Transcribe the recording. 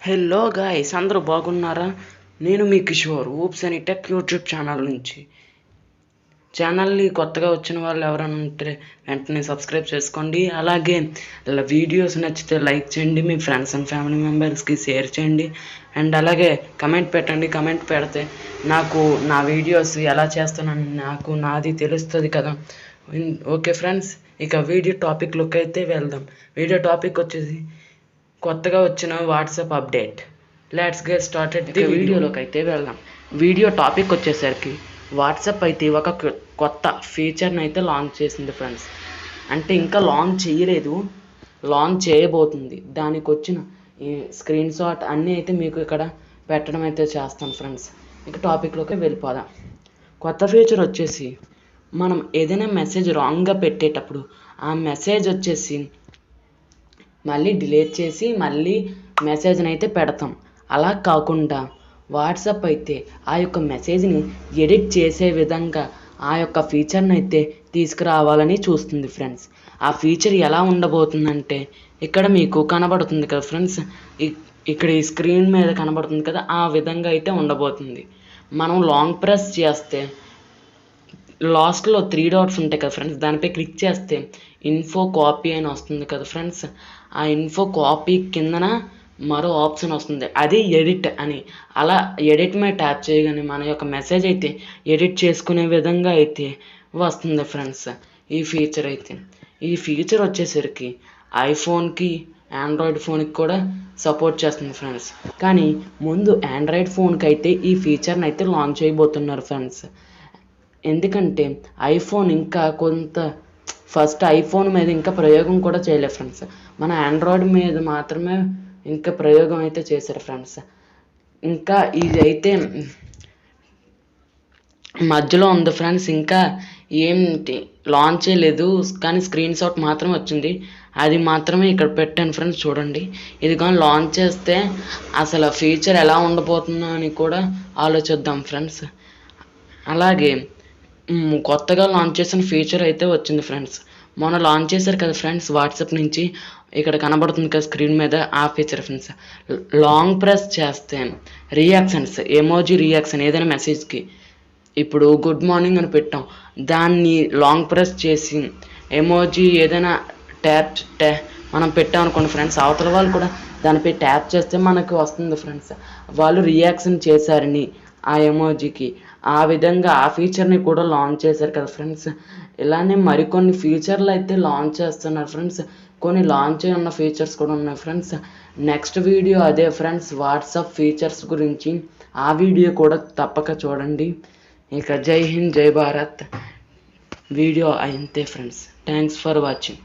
Hello guys, అందరూ బాగున్నారా? నేను మీ కిషోర్ ఊప్స్ అని టెక్ యూట్యూబ్ ఛానల్ నుంచి. ఛానల్ని కొత్తగా వచ్చిన వాళ్ళు ఎవరైనా ఉంటే వెంటనే సబ్స్క్రైబ్ చేసుకోండి. అలాగే వీడియోస్ నచ్చితే లైక్ చేయండి, మీ ఫ్రెండ్స్ అండ్ ఫ్యామిలీ మెంబర్స్కి షేర్ చేయండి. అండ్ అలాగే కమెంట్ పెట్టండి. కమెంట్ పెడితే నాకు నా వీడియోస్ ఎలా చేస్తానని నాది తెలుస్తుంది కదా. ఓకే ఫ్రెండ్స్, ఇక వీడియో టాపిక్లోకి అయితే వెళ్దాం. వీడియో టాపిక్ వచ్చేసి కొత్తగా వచ్చిన WhatsApp update. Let's get started the వీడియోలోకి అయితే వెళ్దాం. వీడియో టాపిక్ వచ్చేసరికి వాట్సాప్ అయితే ఒక కొత్త ఫీచర్ని అయితే లాంచ్ చేసింది ఫ్రెండ్స్. అంటే ఇంకా లాంచ్ చేయలేదు, లాంచ్ చేయబోతుంది. దానికి వచ్చిన ఈ స్క్రీన్ షాట్ అన్నీ అయితే మీకు ఇక్కడ పెట్టడం అయితే చేస్తాను ఫ్రెండ్స్. ఇక టాపిక్లోకి వెళ్ళిపోదాం. కొత్త ఫీచర్ వచ్చేసి మనం ఏదైనా మెసేజ్ రాంగ్గా పెట్టేటప్పుడు ఆ మెసేజ్ వచ్చేసి మళ్ళీ డిలీట్ చేసి మళ్ళీ మెసేజ్ని అయితే పెడతాం. అలా కాకుండా వాట్సాప్ అయితే ఆ యొక్క మెసేజ్ని ఎడిట్ చేసే విధంగా ఆ యొక్క ఫీచర్ని అయితే తీసుకురావాలని చూస్తుంది ఫ్రెండ్స్. ఆ ఫీచర్ ఎలా ఉండబోతుందంటే ఇక్కడ మీకు కనబడుతుంది కదా ఫ్రెండ్స్, ఇక్కడ ఈ స్క్రీన్ మీద కనబడుతుంది కదా, ఆ విధంగా అయితే ఉండబోతుంది. మనం లాంగ్ ప్రెస్ చేస్తే లాస్ట్లో 3 డాట్స్ ఉంటాయి కదా ఫ్రెండ్స్, దానిపై క్లిక్ చేస్తే ఇన్ఫో కాపీ అని వస్తుంది కదా ఫ్రెండ్స్. ఆ ఇన్ఫో కాపీ కిందన మరో ఆప్షన్ వస్తుంది, అది ఎడిట్ అని. అలా ఎడిట్ మీద ట్యాప్ చేయగానే మన యొక్క మెసేజ్ అయితే ఎడిట్ చేసుకునే విధంగా అయితే వస్తుంది ఫ్రెండ్స్. ఈ ఫీచర్ వచ్చేసరికి ఐఫోన్కి ఆండ్రాయిడ్ ఫోన్కి కూడా సపోర్ట్ చేస్తుంది ఫ్రెండ్స్. కానీ ముందు ఆండ్రాయిడ్ ఫోన్కి అయితే ఈ ఫీచర్ని అయితే లాంచ్ చేయబోతున్నారు ఫ్రెండ్స్. ఎందుకంటే ఐఫోన్ ఇంకా ఫస్ట్ ఐఫోన్ మీద ఇంకా ప్రయోగం కూడా చేయలేదు ఫ్రెండ్స్. మన ఆండ్రాయిడ్ మీద మాత్రమే ఇంకా ప్రయోగం అయితే చేశారు ఫ్రెండ్స్. ఇంకా ఇది అయితే మధ్యలో ఉంది ఫ్రెండ్స్, ఇంకా ఏంటి లాంచ్ చేయలేదు. కానీ స్క్రీన్ షాట్ మాత్రం వచ్చింది, అది మాత్రమే ఇక్కడ పెట్టాను ఫ్రెండ్స్. చూడండి, ఇది కానీ లాంచ్ చేస్తే అసలు ఫీచర్ ఎలా ఉండబోతుందో అని కూడా ఆలోచిద్దాం ఫ్రెండ్స్. అలాగే కొత్తగా లాంచ్ చేసిన ఫీచర్ అయితే వచ్చింది ఫ్రెండ్స్. మొన్న లాంచ్ చేశారు కదా ఫ్రెండ్స్ వాట్సాప్ నుంచి, ఇక్కడ కనబడుతుంది కదా స్క్రీన్ మీద, ఆ ఫీచర్ ఫ్రెండ్స్. లాంగ్ ప్రెస్ చేస్తే రియాక్షన్స్, ఎమోజీ రియాక్షన్ ఏదైనా మెసేజ్కి, ఇప్పుడు గుడ్ మార్నింగ్ అని పెట్టాం, దాన్ని లాంగ్ ప్రెస్ చేసి ఎమోజీ ఏదైనా మనం పెట్టామనుకోండి ఫ్రెండ్స్, అవతల వాళ్ళు కూడా దానిపై ట్యాప్ చేస్తే మనకు వస్తుంది ఫ్రెండ్స్, వాళ్ళు రియాక్షన్ చేశారని ఆ ఎమోజీకి. ఆ విధంగా ఆ ఫీచర్ని కూడా లాంచ్ చేశారు కదా ఫ్రెండ్స్. ఇలానే మరికొన్ని ఫీచర్లు అయితే లాంచ్ చేస్తున్నారు ఫ్రెండ్స్. కొన్ని లాంచ్ అయి ఉన్న ఫీచర్స్ కూడా ఉన్నాయి ఫ్రెండ్స్. నెక్స్ట్ వీడియో అదే ఫ్రెండ్స్, వాట్సాప్ ఫీచర్స్ గురించి. ఆ వీడియో కూడా తప్పక చూడండి. ఇక జై హింద్, జై భారత్. వీడియో అంతే ఫ్రెండ్స్. Thanks for watching.